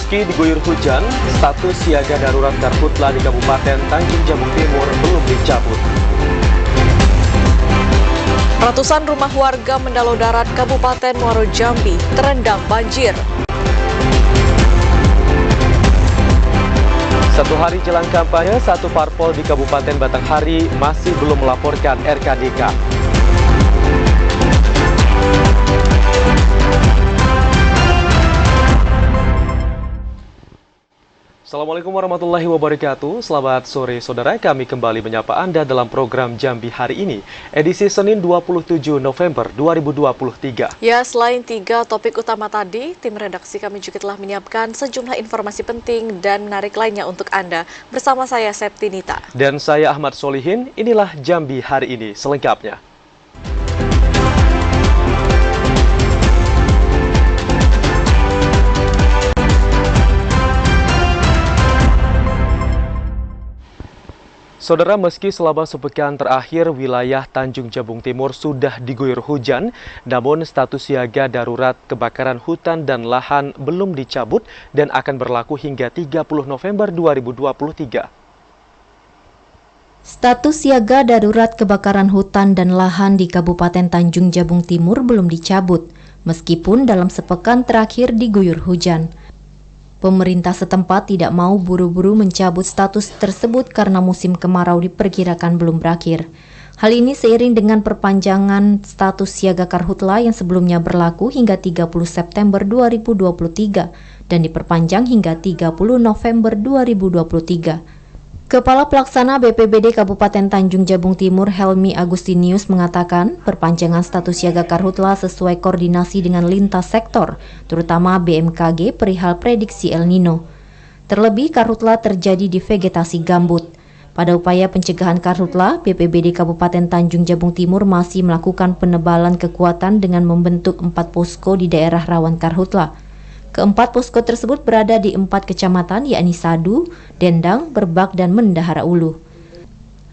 Meski diguyur hujan, status siaga darurat karhutla di Kabupaten Tanjung Jabung Timur belum dicabut. Ratusan rumah warga Mendalo Darat Kabupaten Muaro Jambi terendam banjir. Satu hari jelang kampanye, satu parpol di Kabupaten Batanghari masih belum melaporkan RKDK. Assalamualaikum warahmatullahi wabarakatuh. Selamat sore saudara, kami kembali menyapa Anda dalam program Jambi hari ini, edisi Senin 27 November 2023. Ya, selain 3 topik utama tadi, tim redaksi kami juga telah menyiapkan sejumlah informasi penting dan menarik lainnya untuk Anda. Bersama saya Septinita. Dan saya Ahmad Solihin, inilah Jambi hari ini selengkapnya. Saudara, meski selama sepekan terakhir wilayah Tanjung Jabung Timur sudah diguyur hujan, namun status siaga darurat kebakaran hutan dan lahan belum dicabut dan akan berlaku hingga 30 November 2023. Status siaga darurat kebakaran hutan dan lahan di Kabupaten Tanjung Jabung Timur belum dicabut, meskipun dalam sepekan terakhir diguyur hujan. Pemerintah setempat tidak mau buru-buru mencabut status tersebut karena musim kemarau diperkirakan belum berakhir. Hal ini seiring dengan perpanjangan status siaga karhutla yang sebelumnya berlaku hingga 30 September 2023 dan diperpanjang hingga 30 November 2023. Kepala Pelaksana BPBD Kabupaten Tanjung Jabung Timur Helmi Agustinius mengatakan perpanjangan status siaga karhutla sesuai koordinasi dengan lintas sektor, terutama BMKG perihal prediksi El Nino. Terlebih karhutla terjadi di vegetasi gambut. Pada upaya pencegahan karhutla, BPBD Kabupaten Tanjung Jabung Timur masih melakukan penebalan kekuatan dengan membentuk 4 posko di daerah rawan karhutla. Keempat posko tersebut berada di 4 kecamatan yakni Sadu, Dendang, Berbak, dan Mendahara Ulu.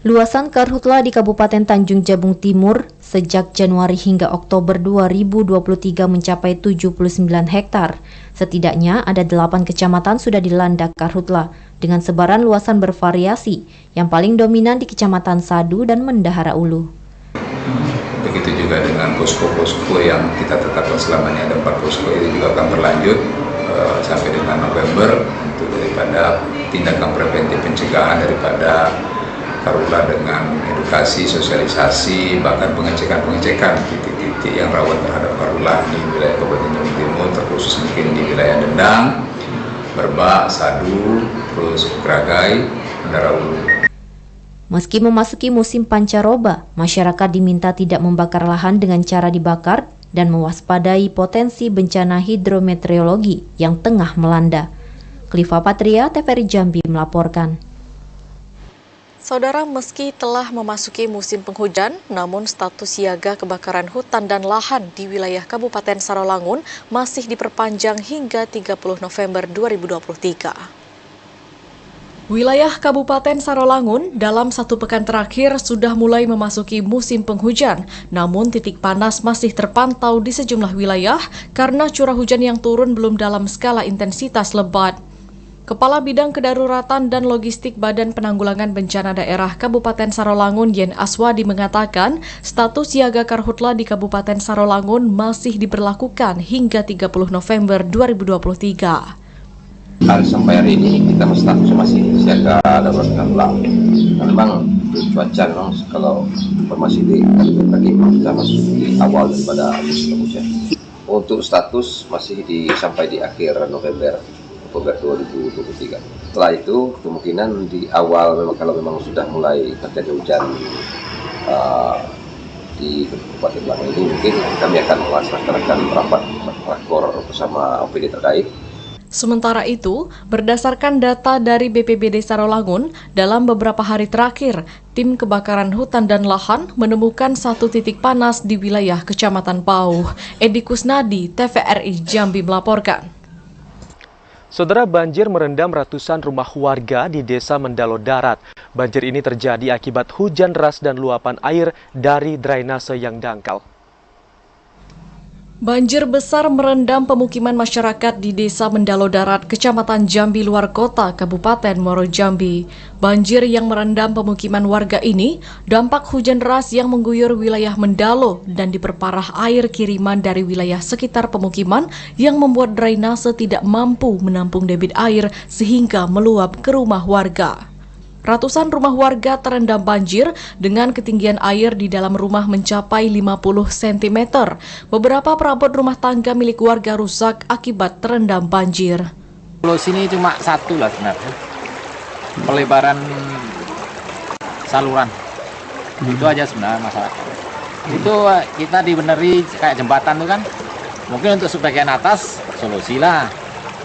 Luasan karhutla di Kabupaten Tanjung Jabung Timur sejak Januari hingga Oktober 2023 mencapai 79 hektar. Setidaknya ada 8 kecamatan sudah dilanda karhutla dengan sebaran luasan bervariasi, yang paling dominan di Kecamatan Sadu dan Mendahara Ulu. Begitu juga dengan posko-posko yang kita tetapkan selamanya, ada 4 posko itu juga akan berlanjut sampai dengan November untuk daripada tindakan preventif pencegahan daripada karhutla dengan edukasi, sosialisasi, bahkan pengecekan titik-titik yang rawan terhadap karhutla di wilayah Kabupaten Jabung Timur, terkhusus mungkin di wilayah Dendang, Berbak, Sadu, terus Geragai, Mendahara Ulu. Meski memasuki musim pancaroba, masyarakat diminta tidak membakar lahan dengan cara dibakar dan mewaspadai potensi bencana hidrometeorologi yang tengah melanda. Kliva Patria, TVRI Jambi melaporkan. Saudara, meski telah memasuki musim penghujan, namun status siaga kebakaran hutan dan lahan di wilayah Kabupaten Sarolangun masih diperpanjang hingga 30 November 2023. Wilayah Kabupaten Sarolangun dalam 1 pekan terakhir sudah mulai memasuki musim penghujan, namun titik panas masih terpantau di sejumlah wilayah karena curah hujan yang turun belum dalam skala intensitas lebat. Kepala Bidang Kedaruratan dan Logistik Badan Penanggulangan Bencana Daerah Kabupaten Sarolangun Yen Aswadi mengatakan status siaga karhutla di Kabupaten Sarolangun masih diberlakukan hingga 30 November 2023. Sampai hari ini kita masih siaga darurat karhutla. Memang cuaca memang kalau informasi di pagi kita masuk di awal daripada musim hujan. Untuk status masih sampai di akhir November 2023. Setelah itu kemungkinan di awal kalau memang sudah mulai terjadi hujan di Kabupaten Sarolangun ini, mungkin kami akan melaksanakan rapat rakor bersama OPD terkait. Sementara itu, berdasarkan data dari BPBD Sarolangun, dalam beberapa hari terakhir, tim kebakaran hutan dan lahan menemukan 1 titik panas di wilayah Kecamatan Pauh. Edi Kusnadi, TVRI Jambi melaporkan. Saudara, banjir merendam ratusan rumah warga di Desa Mendalo Darat. Banjir ini terjadi akibat hujan deras dan luapan air dari drainase yang dangkal. Banjir besar merendam pemukiman masyarakat di Desa Mendalo Darat, Kecamatan Jambi Luar Kota, Kabupaten Muaro Jambi. Banjir yang merendam pemukiman warga ini dampak hujan deras yang mengguyur wilayah Mendalo dan diperparah air kiriman dari wilayah sekitar pemukiman yang membuat drainase tidak mampu menampung debit air sehingga meluap ke rumah warga. Ratusan rumah warga terendam banjir dengan ketinggian air di dalam rumah mencapai 50 cm. Beberapa perabot rumah tangga milik warga rusak akibat terendam banjir. Kalau sini cuma satu lah sebenarnya, pelebaran saluran. Itu aja sebenarnya masyarakat. Itu kita dibeneri kayak jembatan tuh kan. Mungkin untuk sebagian atas solusi lah.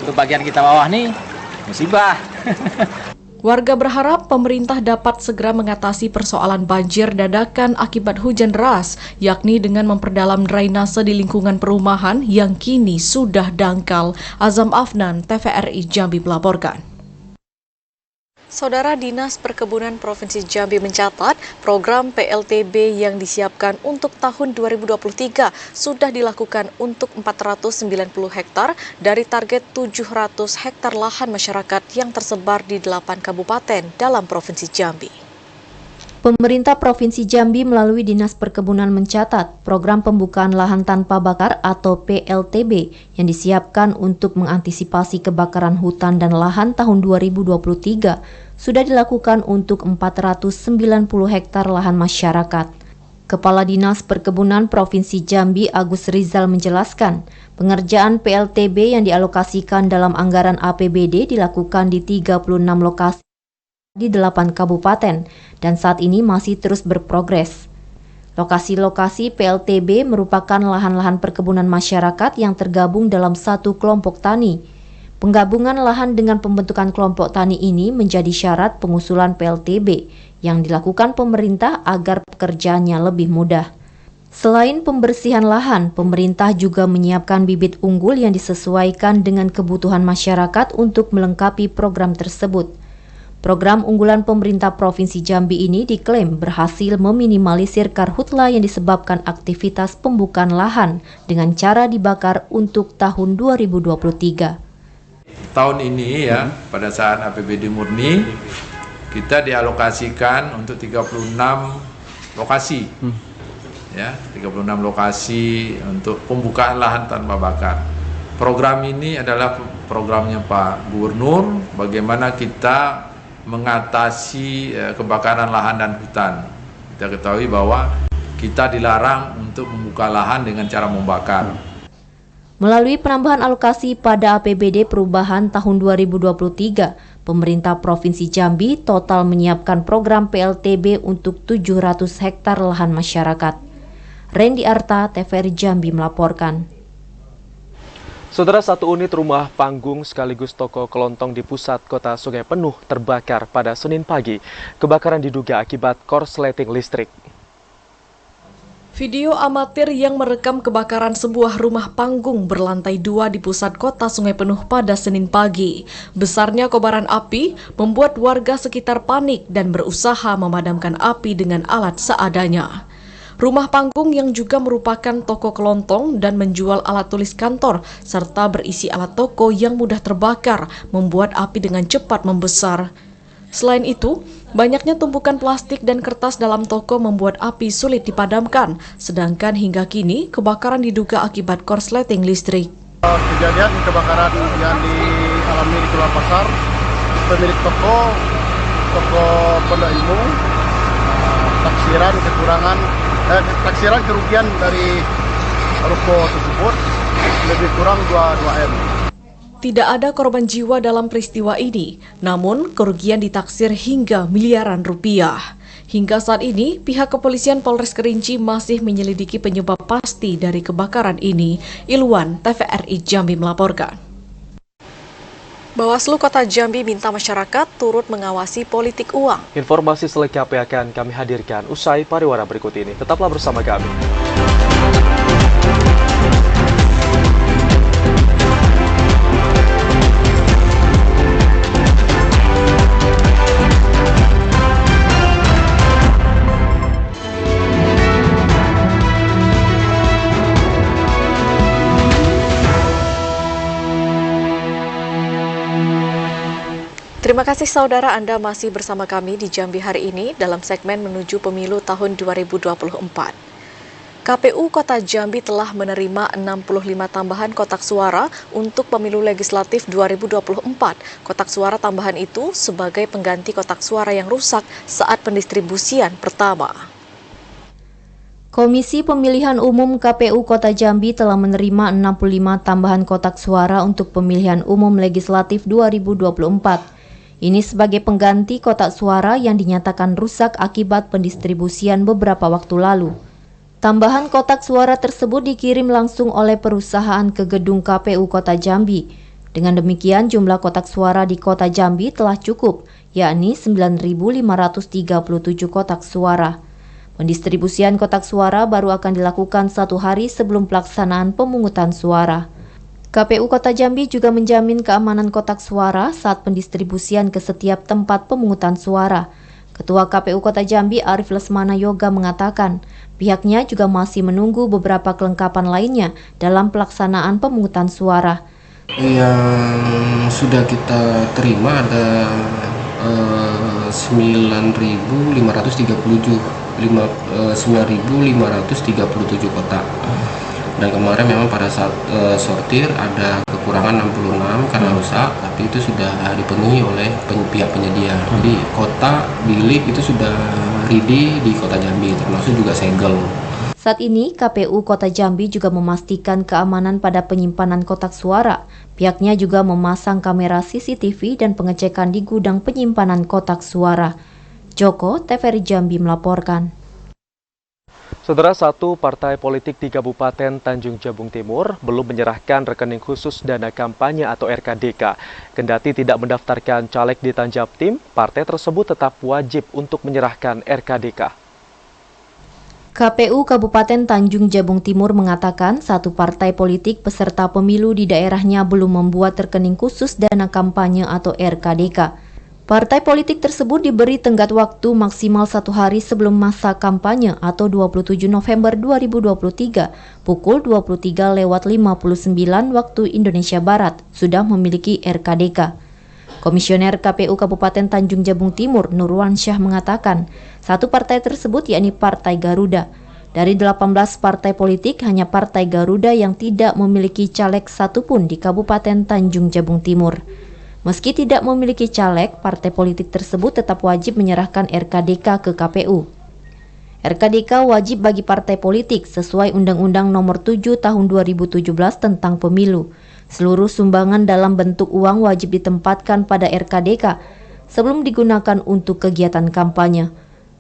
Untuk bagian kita bawah nih musibah. Warga berharap pemerintah dapat segera mengatasi persoalan banjir dadakan akibat hujan deras, yakni dengan memperdalam drainase di lingkungan perumahan yang kini sudah dangkal. Azam Afnan, TVRI Jambi melaporkan. Saudara Dinas Perkebunan Provinsi Jambi mencatat program PLTB yang disiapkan untuk tahun 2023 sudah dilakukan untuk 490 hektar dari target 700 hektar lahan masyarakat yang tersebar di 8 kabupaten dalam Provinsi Jambi. Pemerintah Provinsi Jambi melalui Dinas Perkebunan mencatat program pembukaan lahan tanpa bakar atau PLTB yang disiapkan untuk mengantisipasi kebakaran hutan dan lahan tahun 2023 sudah dilakukan untuk 490 hektar lahan masyarakat. Kepala Dinas Perkebunan Provinsi Jambi Agus Rizal menjelaskan, pengerjaan PLTB yang dialokasikan dalam anggaran APBD dilakukan di 36 lokasi di 8 kabupaten dan saat ini masih terus berprogres. Lokasi-lokasi PLTB merupakan lahan-lahan perkebunan masyarakat yang tergabung dalam satu kelompok tani. Penggabungan lahan dengan pembentukan kelompok tani ini menjadi syarat pengusulan PLTB yang dilakukan pemerintah agar pekerjaannya lebih mudah. Selain pembersihan lahan, pemerintah juga menyiapkan bibit unggul yang disesuaikan dengan kebutuhan masyarakat untuk melengkapi program tersebut. Program unggulan pemerintah Provinsi Jambi ini diklaim berhasil meminimalisir karhutla yang disebabkan aktivitas pembukaan lahan dengan cara dibakar untuk tahun 2023. Tahun ini ya, pada saat APBD murni, kita dialokasikan untuk 36 lokasi. Ya, 36 lokasi untuk pembukaan lahan tanpa bakar. Program ini adalah programnya Pak Gubernur, bagaimana kita mengatasi kebakaran lahan dan hutan. Kita ketahui bahwa kita dilarang untuk membuka lahan dengan cara membakar. Melalui penambahan alokasi pada APBD perubahan tahun 2023, pemerintah Provinsi Jambi total menyiapkan program PLTB untuk 700 hektar lahan masyarakat. Randy Arta, TVRI Jambi melaporkan. Saudara, satu unit rumah panggung sekaligus toko kelontong di pusat kota Sungai Penuh terbakar pada Senin pagi. Kebakaran diduga akibat korsleting listrik. Video amatir yang merekam kebakaran sebuah rumah panggung berlantai 2 di pusat kota Sungai Penuh pada Senin pagi. Besarnya kobaran api membuat warga sekitar panik dan berusaha memadamkan api dengan alat seadanya. Rumah panggung yang juga merupakan toko kelontong dan menjual alat tulis kantor serta berisi alat toko yang mudah terbakar membuat api dengan cepat membesar. Selain itu, banyaknya tumpukan plastik dan kertas dalam toko membuat api sulit dipadamkan, sedangkan hingga kini kebakaran diduga akibat korsleting listrik. Kejadian kebakaran yang dialami di Keluar Pasar, pemilik toko Pondok Ilmu, taksiran kerugian dari ruko tersebut lebih kurang 2M. Tidak ada korban jiwa dalam peristiwa ini, namun kerugian ditaksir hingga miliaran rupiah. Hingga saat ini, pihak kepolisian Polres Kerinci masih menyelidiki penyebab pasti dari kebakaran ini. Ilwan, TVRI Jambi melaporkan. Bawaslu Kota Jambi minta masyarakat turut mengawasi politik uang. Informasi selengkapnya akan kami hadirkan usai pariwara berikut ini. Tetaplah bersama kami. Terima kasih saudara, Anda masih bersama kami di Jambi hari ini dalam segmen menuju pemilu tahun 2024. KPU Kota Jambi telah menerima 65 tambahan kotak suara untuk pemilu legislatif 2024. Kotak suara tambahan itu sebagai pengganti kotak suara yang rusak saat pendistribusian pertama. Komisi Pemilihan Umum KPU Kota Jambi telah menerima 65 tambahan kotak suara untuk pemilihan umum legislatif 2024. Ini sebagai pengganti kotak suara yang dinyatakan rusak akibat pendistribusian beberapa waktu lalu. Tambahan kotak suara tersebut dikirim langsung oleh perusahaan ke gedung KPU Kota Jambi. Dengan demikian jumlah kotak suara di Kota Jambi telah cukup, yakni 9.537 kotak suara. Pendistribusian kotak suara baru akan dilakukan 1 hari sebelum pelaksanaan pemungutan suara. KPU Kota Jambi juga menjamin keamanan kotak suara saat pendistribusian ke setiap tempat pemungutan suara. Ketua KPU Kota Jambi Arif Lesmana Yoga mengatakan, pihaknya juga masih menunggu beberapa kelengkapan lainnya dalam pelaksanaan pemungutan suara. Yang sudah kita terima ada 9.537 kotak. Dan kemarin memang pada saat sortir ada kekurangan 66 karena rusak, tapi itu sudah dipenuhi oleh pihak penyedia. Jadi kota bilik itu sudah ready di Kota Jambi, termasuk juga segel. Saat ini KPU Kota Jambi juga memastikan keamanan pada penyimpanan kotak suara. Pihaknya juga memasang kamera CCTV dan pengecekan di gudang penyimpanan kotak suara. Joko, TVRI Jambi melaporkan. Saudara, satu partai politik di Kabupaten Tanjung Jabung Timur belum menyerahkan rekening khusus dana kampanye atau RKDK. Kendati tidak mendaftarkan caleg di Tanjabtim, partai tersebut tetap wajib untuk menyerahkan RKDK. KPU Kabupaten Tanjung Jabung Timur mengatakan satu partai politik peserta pemilu di daerahnya belum membuat rekening khusus dana kampanye atau RKDK. Partai politik tersebut diberi tenggat waktu maksimal 1 hari sebelum masa kampanye atau 27 November 2023 pukul 23:59 waktu Indonesia Barat sudah memiliki RKDK. Komisioner KPU Kabupaten Tanjung Jabung Timur Nurwansyah mengatakan satu partai tersebut yakni Partai Garuda. Dari 18 partai politik hanya Partai Garuda yang tidak memiliki caleg satupun di Kabupaten Tanjung Jabung Timur. Meski tidak memiliki caleg, partai politik tersebut tetap wajib menyerahkan RKDK ke KPU. RKDK wajib bagi partai politik sesuai Undang-Undang Nomor 7 Tahun 2017 tentang Pemilu. Seluruh sumbangan dalam bentuk uang wajib ditempatkan pada RKDK sebelum digunakan untuk kegiatan kampanye.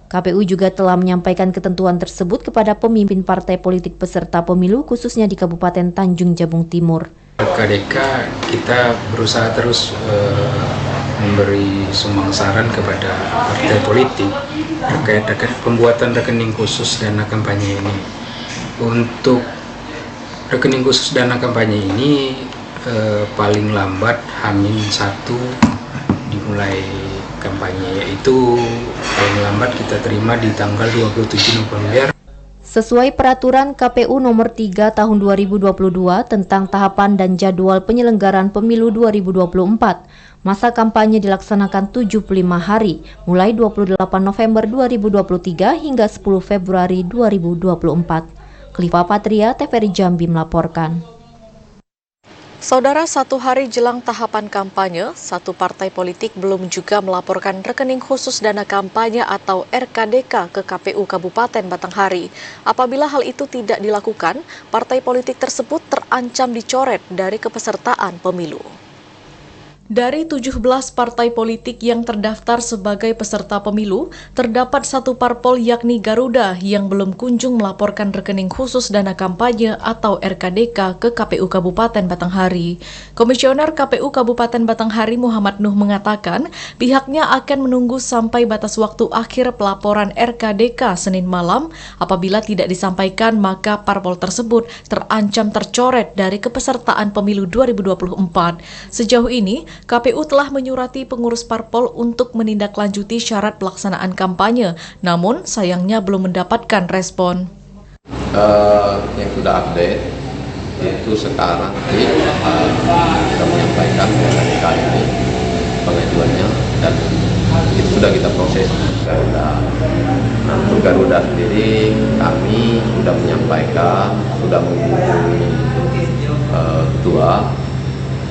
KPU juga telah menyampaikan ketentuan tersebut kepada pemimpin partai politik peserta pemilu khususnya di Kabupaten Tanjung Jabung Timur. RKDK kita berusaha terus memberi sumbang saran kepada partai politik terkait pembuatan rekening khusus dana kampanye ini. Untuk rekening khusus dana kampanye ini paling lambat H-1 dimulai kampanye, yaitu paling lambat kita terima di tanggal 27 November. Sesuai peraturan KPU nomor 3 tahun 2022 tentang tahapan dan jadwal penyelenggaraan pemilu 2024, masa kampanye dilaksanakan 75 hari, mulai 28 November 2023 hingga 10 Februari 2024. Kliva Patria, TVRI Jambi melaporkan. Saudara, 1 hari jelang tahapan kampanye, satu partai politik belum juga melaporkan rekening khusus dana kampanye atau RKDK ke KPU Kabupaten Batanghari. Apabila hal itu tidak dilakukan, partai politik tersebut terancam dicoret dari kepesertaan pemilu. Dari 17 partai politik yang terdaftar sebagai peserta pemilu, terdapat satu parpol yakni Garuda yang belum kunjung melaporkan rekening khusus dana kampanye atau RKDK ke KPU Kabupaten Batanghari. Komisioner KPU Kabupaten Batanghari Muhammad Nuh mengatakan pihaknya akan menunggu sampai batas waktu akhir pelaporan RKDK Senin malam. Apabila tidak disampaikan, maka parpol tersebut terancam tercoret dari kepesertaan pemilu 2024. Sejauh ini, KPU telah menyurati pengurus parpol untuk menindaklanjuti syarat pelaksanaan kampanye, namun sayangnya belum mendapatkan respon. Yang sudah update itu sekarang kita menyampaikan RKDK ini pengajuannya dan itu sudah kita proses Garuda. Nah, untuk Garuda sendiri kami sudah menyampaikan, sudah menghubungi ketua,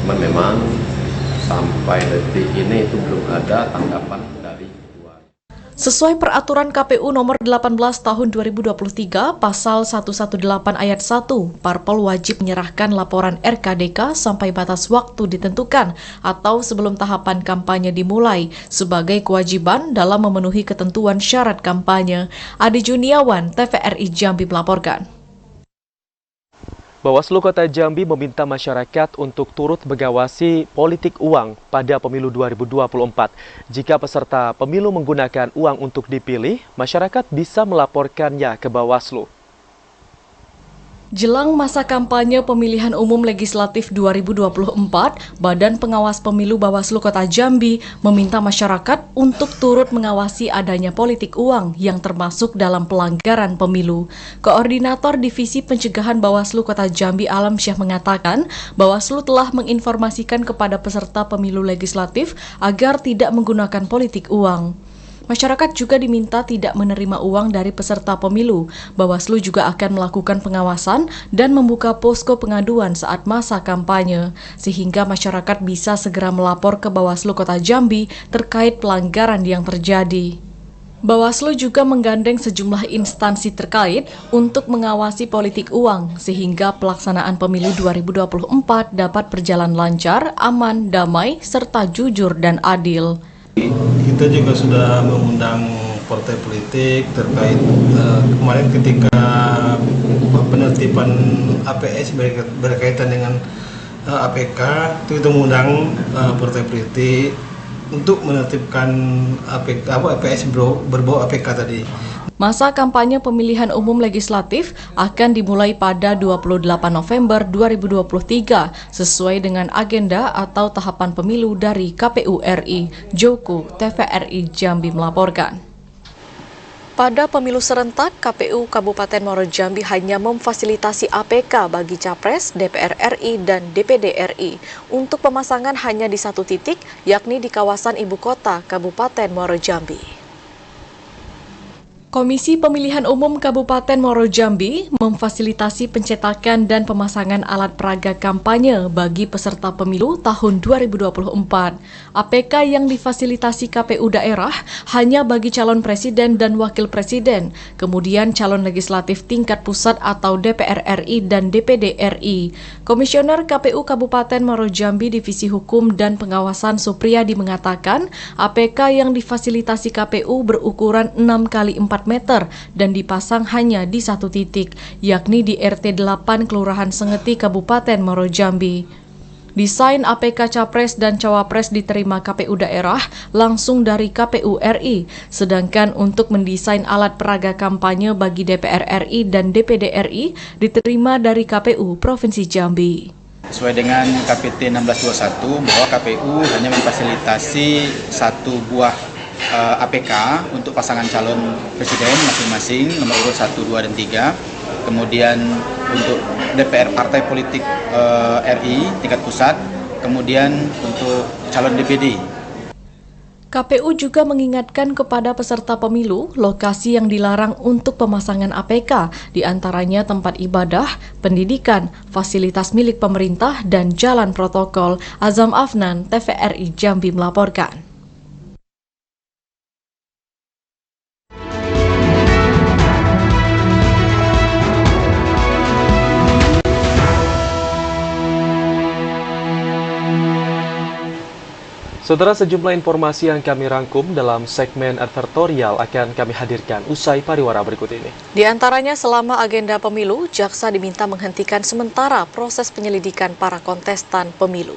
cuman memang sampai detik ini itu belum ada tanggapan dari ketua. Sesuai peraturan KPU nomor 18 tahun 2023 pasal 118 ayat 1, parpol wajib menyerahkan laporan RKDK sampai batas waktu ditentukan atau sebelum tahapan kampanye dimulai sebagai kewajiban dalam memenuhi ketentuan syarat kampanye. Adi Juniawan, TVRI Jambi melaporkan. Bawaslu Kota Jambi meminta masyarakat untuk turut mengawasi politik uang pada pemilu 2024. Jika peserta pemilu menggunakan uang untuk dipilih, masyarakat bisa melaporkannya ke Bawaslu. Jelang masa kampanye pemilihan umum legislatif 2024, Badan Pengawas Pemilu Bawaslu Kota Jambi meminta masyarakat untuk turut mengawasi adanya politik uang yang termasuk dalam pelanggaran pemilu. Koordinator Divisi Pencegahan Bawaslu Kota Jambi Alam Syah mengatakan, Bawaslu telah menginformasikan kepada peserta pemilu legislatif agar tidak menggunakan politik uang. Masyarakat juga diminta tidak menerima uang dari peserta pemilu. Bawaslu juga akan melakukan pengawasan dan membuka posko pengaduan saat masa kampanye, sehingga masyarakat bisa segera melapor ke Bawaslu Kota Jambi terkait pelanggaran yang terjadi. Bawaslu juga menggandeng sejumlah instansi terkait untuk mengawasi politik uang, sehingga pelaksanaan pemilu 2024 dapat berjalan lancar, aman, damai, serta jujur dan adil. Kita juga sudah mengundang partai politik terkait kemarin ketika penertiban APS berkaitan dengan APK, itu kita mengundang partai politik untuk menertibkan APS berbau APK tadi. Masa kampanye pemilihan umum legislatif akan dimulai pada 28 November 2023 sesuai dengan agenda atau tahapan pemilu dari KPU RI. Joko, TVRI Jambi melaporkan. Pada pemilu serentak, KPU Kabupaten Muaro Jambi hanya memfasilitasi APK bagi Capres, DPR RI, dan DPD RI. Untuk pemasangan hanya di satu titik, yakni di kawasan ibu kota Kabupaten Muaro Jambi. Komisi Pemilihan Umum Kabupaten Muaro Jambi memfasilitasi pencetakan dan pemasangan alat peraga kampanye bagi peserta pemilu tahun 2024. APK yang difasilitasi KPU daerah hanya bagi calon presiden dan wakil presiden, kemudian calon legislatif tingkat pusat atau DPR RI dan DPD RI. Komisioner KPU Kabupaten Muaro Jambi Divisi Hukum dan Pengawasan Supriyadi mengatakan, APK yang difasilitasi KPU berukuran 6x4 meter dan dipasang hanya di satu titik, yakni di RT 8 Kelurahan Sengeti, Kabupaten Muaro Jambi. Desain APK Capres dan Cawapres diterima KPU daerah langsung dari KPU RI, sedangkan untuk mendesain alat peraga kampanye bagi DPR RI dan DPD RI diterima dari KPU Provinsi Jambi. Sesuai dengan KPT 1621 bahwa KPU hanya memfasilitasi satu buah APK untuk pasangan calon presiden masing-masing nomor urut 1, 2, dan 3. Kemudian untuk DPR partai politik RI tingkat pusat, kemudian untuk calon DPD. KPU juga mengingatkan kepada peserta pemilu lokasi yang dilarang untuk pemasangan APK, diantaranya tempat ibadah, pendidikan, fasilitas milik pemerintah, dan jalan protokol. Azam Afnan, TVRI Jambi melaporkan. Saudara, sejumlah informasi yang kami rangkum dalam segmen advertorial akan kami hadirkan usai pariwara berikut ini. Di antaranya, selama agenda pemilu, jaksa diminta menghentikan sementara proses penyelidikan para kontestan pemilu.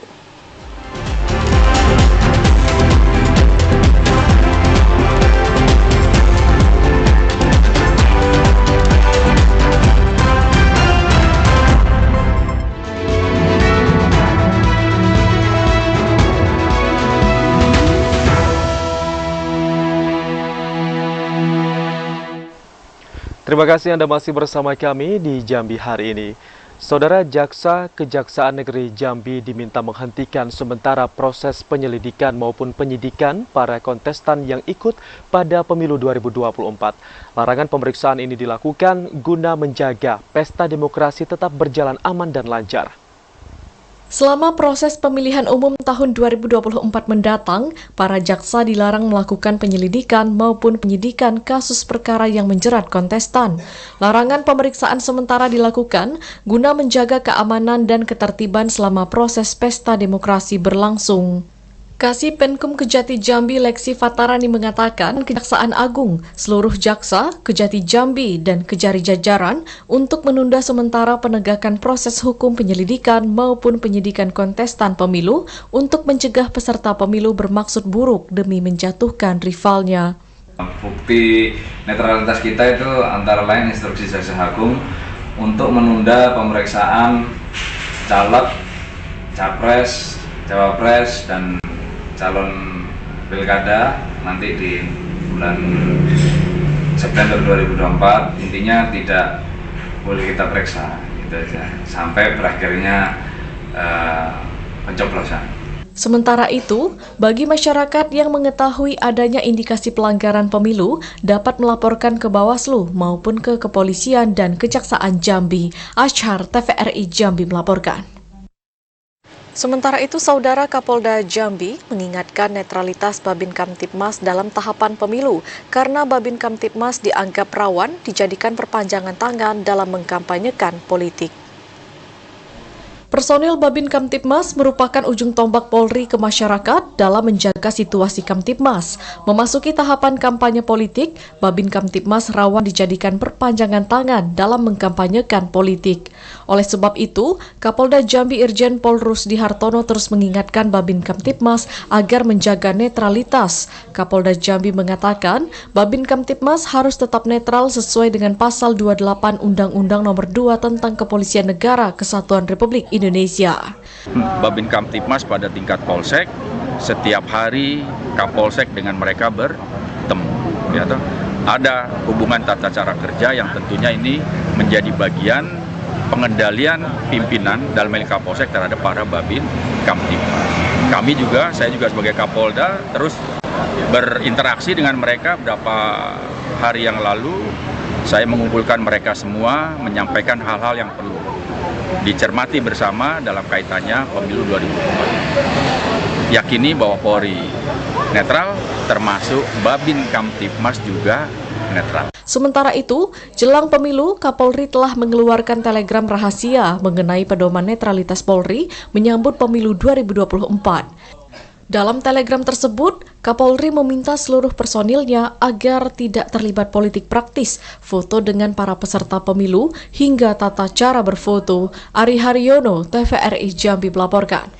Terima kasih Anda masih bersama kami di Jambi hari ini. Saudara Jaksa Kejaksaan Negeri Jambi diminta menghentikan sementara proses penyelidikan maupun penyidikan para kontestan yang ikut pada pemilu 2024. Larangan pemeriksaan ini dilakukan guna menjaga pesta demokrasi tetap berjalan aman dan lancar. Selama proses pemilihan umum tahun 2024 mendatang, para jaksa dilarang melakukan penyelidikan maupun penyidikan kasus perkara yang menjerat kontestan. Larangan pemeriksaan sementara dilakukan guna menjaga keamanan dan ketertiban selama proses pesta demokrasi berlangsung. Kasih Penkum Kejati Jambi Leksi Fatarani mengatakan Kejaksaan Agung, seluruh jaksa, Kejati Jambi, dan Kejari jajaran untuk menunda sementara penegakan proses hukum penyelidikan maupun penyidikan kontestan pemilu untuk mencegah peserta pemilu bermaksud buruk demi menjatuhkan rivalnya. Bukti netralitas kita itu antara lain instruksi Jaksa Agung untuk menunda pemeriksaan caleg, capres, cawapres, dan calon pilkada nanti di bulan September 2024. Intinya tidak boleh kita periksa, gitu aja, sampai berakhirnya pencoblosan. Sementara itu, bagi masyarakat yang mengetahui adanya indikasi pelanggaran pemilu dapat melaporkan ke Bawaslu maupun ke Kepolisian dan Kejaksaan Jambi. Ashar TVRI Jambi melaporkan. Sementara itu, Saudara Kapolda Jambi mengingatkan netralitas Babin Kamtibmas dalam tahapan pemilu karena Babin Kamtibmas dianggap rawan dijadikan perpanjangan tangan dalam mengkampanyekan politik. Personil Babin Kamtibmas merupakan ujung tombak Polri ke masyarakat dalam menjaga situasi Kamtibmas. Memasuki tahapan kampanye politik, Babin Kamtibmas rawan dijadikan perpanjangan tangan dalam mengkampanyekan politik. Oleh sebab itu, Kapolda Jambi Irjen Pol Rusdi Hartono terus mengingatkan Babin Kamtibmas agar menjaga netralitas. Kapolda Jambi mengatakan, Babin Kamtibmas harus tetap netral sesuai dengan Pasal 28 Undang-Undang Nomor 2 tentang Kepolisian Negara Kesatuan Republik Indonesia. Babin Kamtibmas pada tingkat polsek, setiap hari Kapolsek dengan mereka bertemu. Ya, ada hubungan tata cara kerja yang tentunya ini menjadi bagian pengendalian pimpinan dalam hal Kapolsek terhadap para Babin Kamtibmas. Kami juga, saya juga sebagai Kapolda terus berinteraksi dengan mereka. Beberapa hari yang lalu saya mengumpulkan mereka semua, menyampaikan hal-hal yang perlu dicermati bersama dalam kaitannya pemilu 2024. Yakini bahwa Polri netral, termasuk Babin Kamtibmas juga netral. Sementara itu, jelang pemilu, Kapolri telah mengeluarkan telegram rahasia mengenai pedoman netralitas Polri menyambut pemilu 2024. Dalam telegram tersebut, Kapolri meminta seluruh personilnya agar tidak terlibat politik praktis, foto dengan para peserta pemilu, hingga tata cara berfoto. Ari Haryono, TVRI Jambi melaporkan.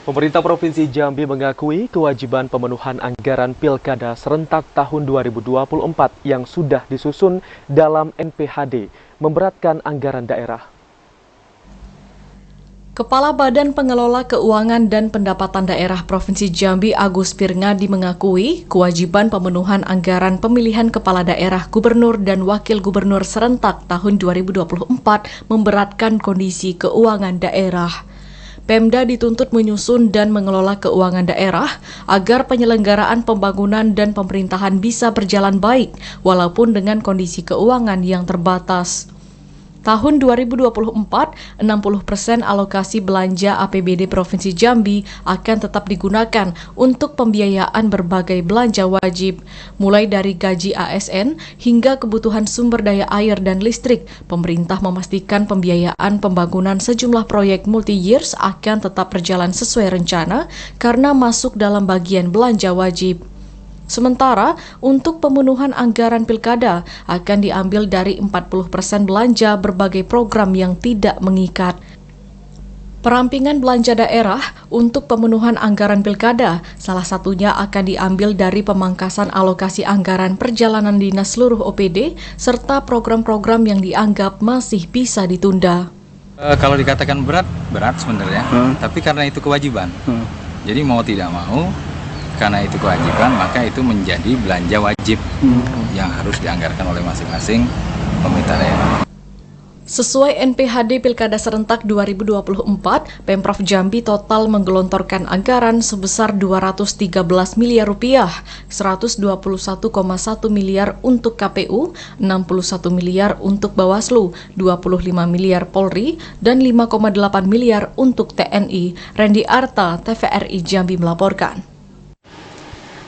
Pemerintah Provinsi Jambi mengakui kewajiban pemenuhan anggaran Pilkada serentak tahun 2024 yang sudah disusun dalam NPHD, memberatkan anggaran daerah. Kepala Badan Pengelola Keuangan dan Pendapatan Daerah Provinsi Jambi Agus Pirngadi mengakui kewajiban pemenuhan anggaran pemilihan kepala daerah gubernur dan wakil gubernur serentak tahun 2024 memberatkan kondisi keuangan daerah. Pemda dituntut menyusun dan mengelola keuangan daerah agar penyelenggaraan pembangunan dan pemerintahan bisa berjalan baik walaupun dengan kondisi keuangan yang terbatas. Tahun 2024, 60% alokasi belanja APBD Provinsi Jambi akan tetap digunakan untuk pembiayaan berbagai belanja wajib, mulai dari gaji ASN hingga kebutuhan sumber daya air dan listrik. Pemerintah memastikan pembiayaan pembangunan sejumlah proyek multi-years akan tetap berjalan sesuai rencana karena masuk dalam bagian belanja wajib. Sementara, untuk pemenuhan anggaran pilkada akan diambil dari 40% belanja berbagai program yang tidak mengikat. Perampingan belanja daerah untuk pemenuhan anggaran pilkada, salah satunya akan diambil dari pemangkasan alokasi anggaran perjalanan dinas seluruh OPD, serta program-program yang dianggap masih bisa ditunda. Kalau dikatakan berat sebenarnya, tapi karena itu kewajiban. Jadi mau tidak mau, karena itu kewajiban, maka itu menjadi belanja wajib yang harus dianggarkan oleh masing-masing pemerintah daerah. Sesuai NPHD Pilkada Serentak 2024, Pemprov Jambi total menggelontorkan anggaran sebesar 213 miliar rupiah, 121,1 miliar untuk KPU, 61 miliar untuk Bawaslu, 25 miliar Polri, dan 5,8 miliar untuk TNI. Randy Arta, TVRI Jambi melaporkan.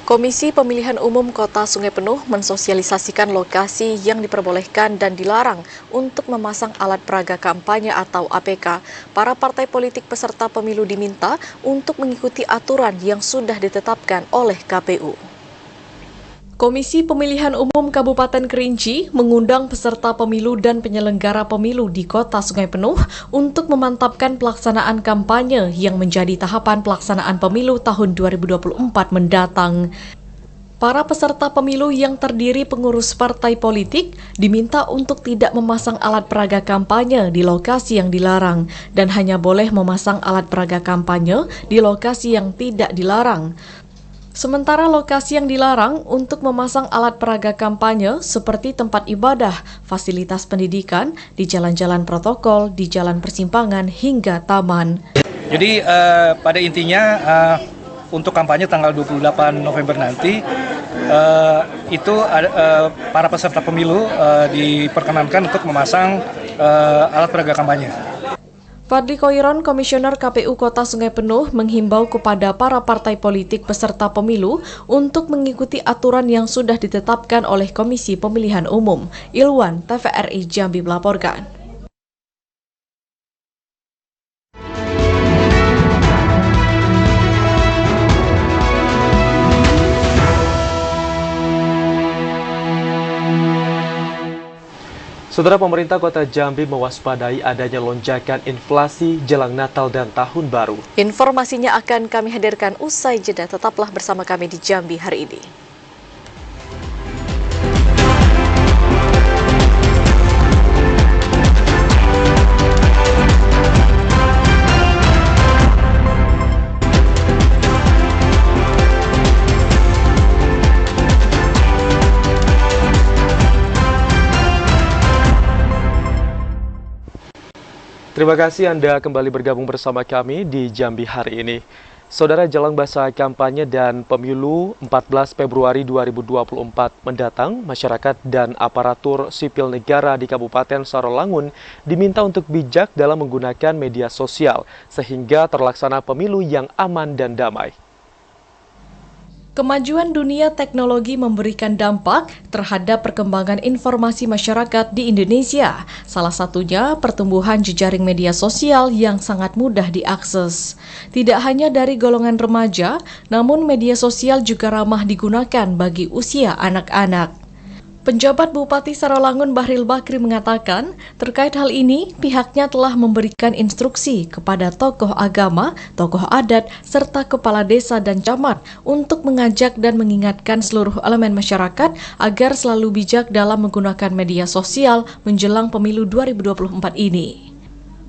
Komisi Pemilihan Umum Kota Sungai Penuh mensosialisasikan lokasi yang diperbolehkan dan dilarang untuk memasang alat peraga kampanye atau APK. Para partai politik peserta pemilu diminta untuk mengikuti aturan yang sudah ditetapkan oleh KPU. Komisi Pemilihan Umum Kabupaten Kerinci mengundang peserta pemilu dan penyelenggara pemilu di Kota Sungai Penuh untuk memantapkan pelaksanaan kampanye yang menjadi tahapan pelaksanaan pemilu tahun 2024 mendatang. Para peserta pemilu yang terdiri pengurus partai politik diminta untuk tidak memasang alat peraga kampanye di lokasi yang dilarang dan hanya boleh memasang alat peraga kampanye di lokasi yang tidak dilarang. Sementara lokasi yang dilarang untuk memasang alat peraga kampanye seperti tempat ibadah, fasilitas pendidikan, di jalan-jalan protokol, di jalan persimpangan, hingga taman. Jadi pada intinya untuk kampanye tanggal 28 November nanti, itu para peserta pemilu diperkenankan untuk memasang alat peraga kampanye. Fadli Koiron, Komisioner KPU Kota Sungai Penuh, menghimbau kepada para partai politik peserta pemilu untuk mengikuti aturan yang sudah ditetapkan oleh Komisi Pemilihan Umum. Ilwan, TVRI Jambi melaporkan. Saudara, pemerintah Kota Jambi mewaspadai adanya lonjakan inflasi jelang Natal dan Tahun Baru. Informasinya akan kami hadirkan usai jeda. Tetaplah bersama kami di Jambi hari ini. Terima kasih Anda kembali bergabung bersama kami di Jambi hari ini. Saudara, jelang masa kampanye dan pemilu 14 Februari 2024 mendatang, masyarakat dan aparatur sipil negara di Kabupaten Sarolangun diminta untuk bijak dalam menggunakan media sosial sehingga terlaksana pemilu yang aman dan damai. Kemajuan dunia teknologi memberikan dampak terhadap perkembangan informasi masyarakat di Indonesia. Salah satunya pertumbuhan jejaring media sosial yang sangat mudah diakses. Tidak hanya dari golongan remaja, namun media sosial juga ramah digunakan bagi usia anak-anak. Penjabat Bupati Sarolangun Bahril Bakri mengatakan, terkait hal ini pihaknya telah memberikan instruksi kepada tokoh agama, tokoh adat, serta kepala desa dan camat untuk mengajak dan mengingatkan seluruh elemen masyarakat agar selalu bijak dalam menggunakan media sosial menjelang pemilu 2024 ini.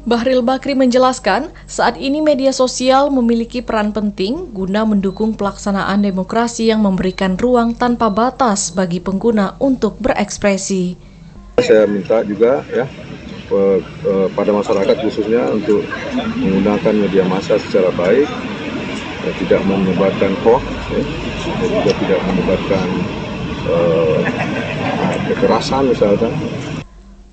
Bahril Bakri menjelaskan, saat ini media sosial memiliki peran penting guna mendukung pelaksanaan demokrasi yang memberikan ruang tanpa batas bagi pengguna untuk berekspresi. Saya minta juga ya pada masyarakat khususnya untuk menggunakan media massa secara baik, tidak menyebarkan hoax, dan juga tidak menyebarkan kekerasan misalkan.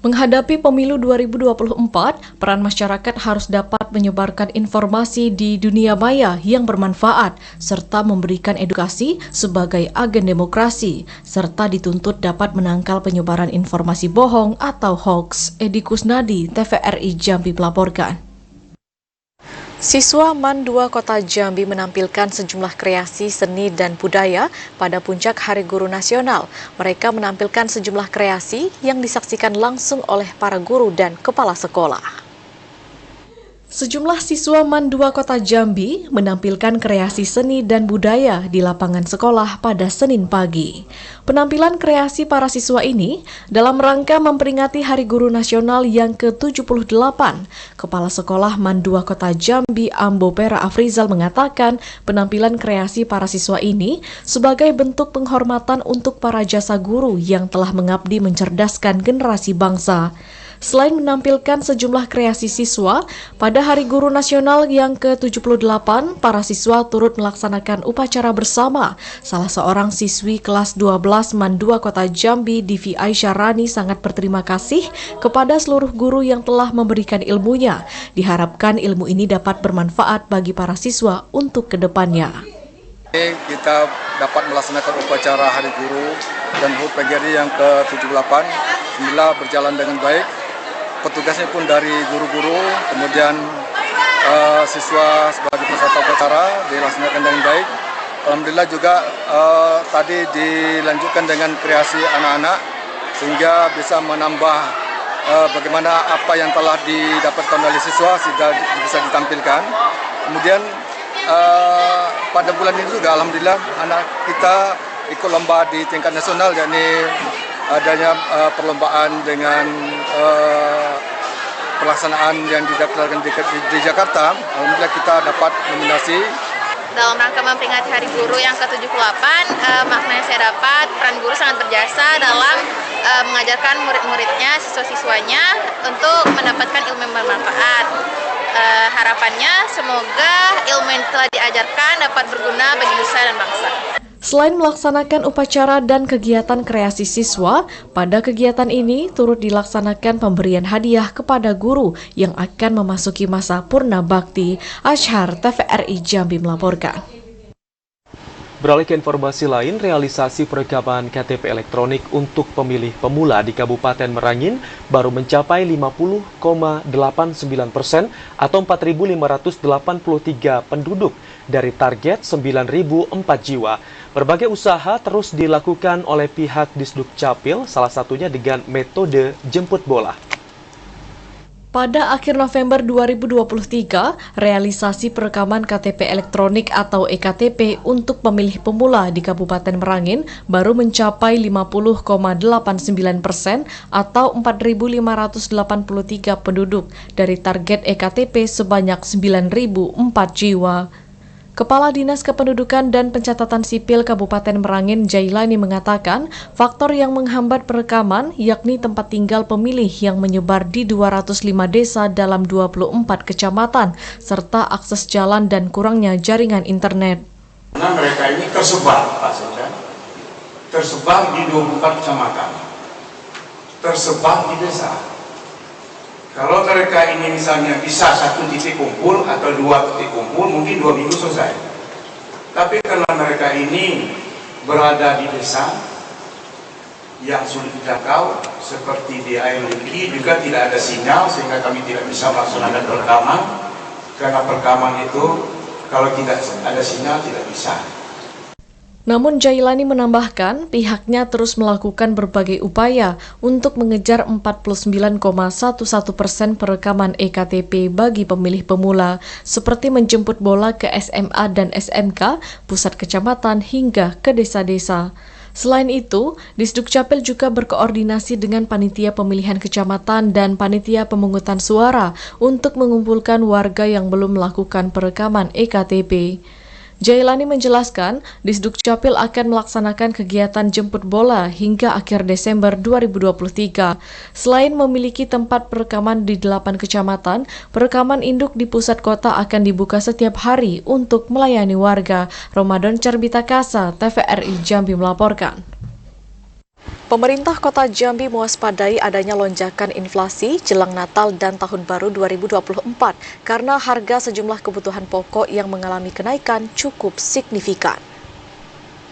Menghadapi pemilu 2024, peran masyarakat harus dapat menyebarkan informasi di dunia maya yang bermanfaat, serta memberikan edukasi sebagai agen demokrasi, serta dituntut dapat menangkal penyebaran informasi bohong atau hoax. Edi Kusnadi, TVRI Jambi melaporkan. Siswa MAN 2 Kota Jambi menampilkan sejumlah kreasi seni dan budaya pada puncak Hari Guru Nasional. Mereka menampilkan sejumlah kreasi yang disaksikan langsung oleh para guru dan kepala sekolah. Sejumlah siswa MAN 2 Kota Jambi menampilkan kreasi seni dan budaya di lapangan sekolah pada Senin pagi. Penampilan kreasi para siswa ini dalam rangka memperingati Hari Guru Nasional yang ke-78. Kepala Sekolah MAN 2 Kota Jambi Ambo Pera Afrizal mengatakan penampilan kreasi para siswa ini sebagai bentuk penghormatan untuk para jasa guru yang telah mengabdi mencerdaskan generasi bangsa. Selain menampilkan sejumlah kreasi siswa, pada Hari Guru Nasional yang ke-78, para siswa turut melaksanakan upacara bersama. Salah seorang siswi kelas 12 MAN 2 Kota Jambi, Divi Aisyah Rani, sangat berterima kasih kepada seluruh guru yang telah memberikan ilmunya. Diharapkan ilmu ini dapat bermanfaat bagi para siswa untuk kedepannya. Kita dapat melaksanakan upacara Hari Guru dan HUT PGRI yang ke-78. Alhamdulillah berjalan dengan baik. Petugasnya pun dari guru-guru, kemudian siswa sebagai peserta upacara dilaksanakan dengan baik. Alhamdulillah juga tadi dilanjutkan dengan kreasi anak-anak sehingga bisa menambah bagaimana apa yang telah didapatkan oleh siswa sudah bisa ditampilkan. Kemudian pada bulan ini juga alhamdulillah anak kita ikut lomba di tingkat nasional, yakni adanya perlombaan dengan pelaksanaan yang didaftarkan di Jakarta. Alhamdulillah kita dapat nominasi. Dalam rangka memperingati Hari Guru yang ke-78, makna yang saya dapat, peran guru sangat berjasa dalam mengajarkan murid-muridnya, siswa-siswanya untuk mendapatkan ilmu yang bermanfaat. Harapannya semoga ilmu yang telah diajarkan dapat berguna bagi nusa dan bangsa. Selain melaksanakan upacara dan kegiatan kreasi siswa, pada kegiatan ini turut dilaksanakan pemberian hadiah kepada guru yang akan memasuki masa purna bakti. Ashar, TVRI Jambi melaporkan. Beralih ke informasi lain, realisasi perekaman KTP elektronik untuk pemilih pemula di Kabupaten Merangin baru mencapai 50,89% atau 4.583 penduduk dari target 9.004 jiwa. Berbagai usaha terus dilakukan oleh pihak Disdukcapil, salah satunya dengan metode jemput bola. Pada akhir November 2023, realisasi perekaman KTP elektronik atau EKTP untuk pemilih pemula di Kabupaten Merangin baru mencapai 50,89% atau 4.583 penduduk dari target EKTP sebanyak 9.004 jiwa. Kepala Dinas Kependudukan dan Pencatatan Sipil Kabupaten Merangin, Jailani, mengatakan faktor yang menghambat perekaman yakni tempat tinggal pemilih yang menyebar di 205 desa dalam 24 kecamatan, serta akses jalan dan kurangnya jaringan internet. Karena mereka ini tersebar, Pak Sekda, tersebar di 24 kecamatan, tersebar di desa. Kalau mereka ini misalnya bisa satu titik kumpul atau dua titik kumpul, mungkin 2 minggu selesai. Tapi karena mereka ini berada di desa yang sulit dijangkau, seperti di Air Liki juga tidak ada sinyal, sehingga kami tidak bisa melaksanakan perekaman. Karena perekaman itu kalau tidak ada sinyal tidak bisa. Namun Jailani menambahkan pihaknya terus melakukan berbagai upaya untuk mengejar 49,11% perekaman EKTP bagi pemilih pemula, seperti menjemput bola ke SMA dan SMK, pusat kecamatan hingga ke desa-desa. Selain itu, Disdukcapil juga berkoordinasi dengan panitia pemilihan kecamatan dan panitia pemungutan suara untuk mengumpulkan warga yang belum melakukan perekaman EKTP. Jailani menjelaskan, Disdukcapil akan melaksanakan kegiatan jemput bola hingga akhir Desember 2023. Selain memiliki tempat perekaman di 8 kecamatan, perekaman induk di pusat kota akan dibuka setiap hari untuk melayani warga. Ramadan Cerbitakasa, TVRI Jambi melaporkan. Pemerintah Kota Jambi mewaspadai adanya lonjakan inflasi jelang Natal dan Tahun Baru 2024 karena harga sejumlah kebutuhan pokok yang mengalami kenaikan cukup signifikan.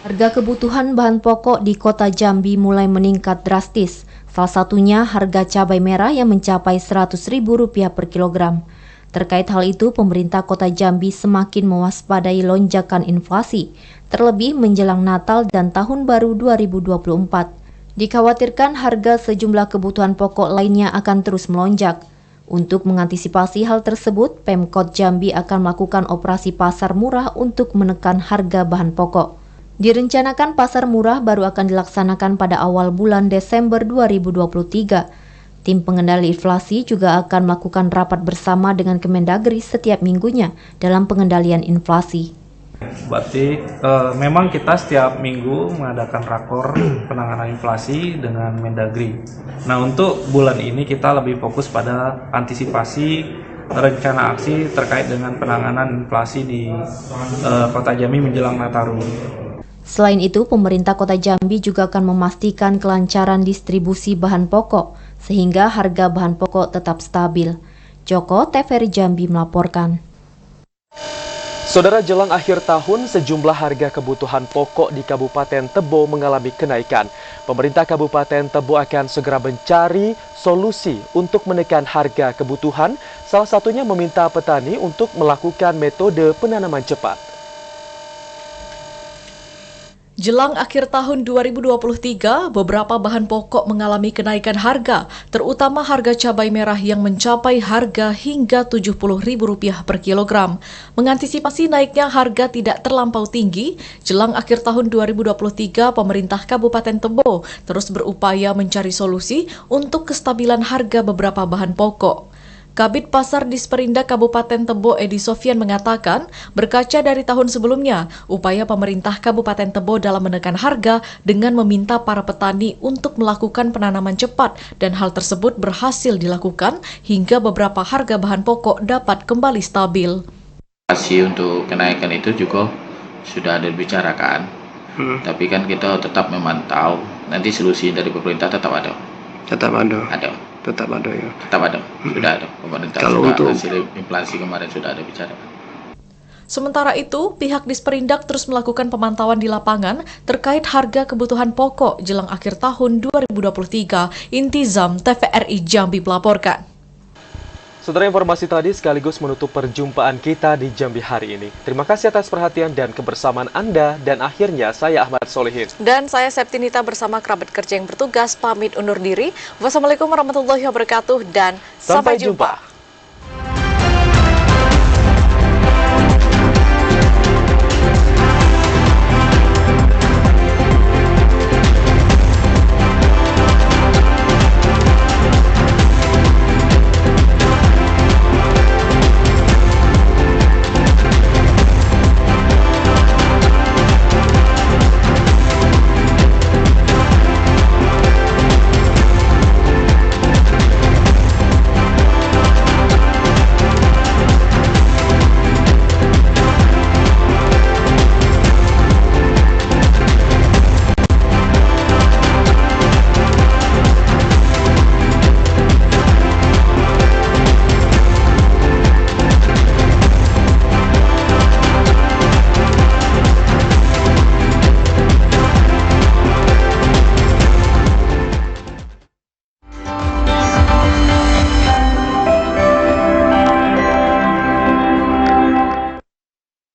Harga kebutuhan bahan pokok di Kota Jambi mulai meningkat drastis. Salah satunya harga cabai merah yang mencapai Rp100.000 per kilogram. Terkait hal itu, pemerintah Kota Jambi semakin mewaspadai lonjakan inflasi, terlebih menjelang Natal dan Tahun Baru 2024. Dikhawatirkan harga sejumlah kebutuhan pokok lainnya akan terus melonjak. Untuk mengantisipasi hal tersebut, Pemkot Jambi akan melakukan operasi pasar murah untuk menekan harga bahan pokok. Direncanakan pasar murah baru akan dilaksanakan pada awal bulan Desember 2023. Tim pengendali inflasi juga akan melakukan rapat bersama dengan Kemendagri setiap minggunya dalam pengendalian inflasi. Berarti memang kita setiap minggu mengadakan rakor penanganan inflasi dengan Mendagri. Nah, untuk bulan ini kita lebih fokus pada antisipasi rencana aksi terkait dengan penanganan inflasi di Kota Jambi menjelang Nataru. Selain itu, pemerintah Kota Jambi juga akan memastikan kelancaran distribusi bahan pokok sehingga harga bahan pokok tetap stabil. Joko, TVRI Jambi melaporkan. Saudara, jelang akhir tahun, sejumlah harga kebutuhan pokok di Kabupaten Tebo mengalami kenaikan. Pemerintah Kabupaten Tebo akan segera mencari solusi untuk menekan harga kebutuhan, salah satunya meminta petani untuk melakukan metode penanaman cepat. Jelang akhir tahun 2023, beberapa bahan pokok mengalami kenaikan harga, terutama harga cabai merah yang mencapai harga hingga Rp70.000 per kilogram. Mengantisipasi naiknya harga tidak terlampau tinggi, jelang akhir tahun 2023, pemerintah Kabupaten Tebo terus berupaya mencari solusi untuk kestabilan harga beberapa bahan pokok. Kabid Pasar Disperindak Kabupaten Tebo Edi Sofyan mengatakan, berkaca dari tahun sebelumnya, upaya pemerintah Kabupaten Tebo dalam menekan harga dengan meminta para petani untuk melakukan penanaman cepat dan hal tersebut berhasil dilakukan hingga beberapa harga bahan pokok dapat kembali stabil. Untuk kenaikan itu juga sudah ada dibicarakan, tapi kan kita tetap memantau, nanti solusi dari pemerintah tetap ada. Tetap ada. Ada. Tetap ada ya. Tetap ada. Sudah ada. Pemerintah Kalau sudah untuk hasil inflasi kemarin sudah ada bicara. Sementara itu, pihak Disperindak terus melakukan pemantauan di lapangan terkait harga kebutuhan pokok jelang akhir tahun 2023. Intizam, TVRI Jambi melaporkan. Saudara, informasi tadi sekaligus menutup perjumpaan kita di Jambi hari ini. Terima kasih atas perhatian dan kebersamaan Anda, dan akhirnya saya Ahmad Solihin. Dan saya Septinita bersama kerabat kerja yang bertugas pamit undur diri. Wassalamualaikum warahmatullahi wabarakatuh dan sampai jumpa.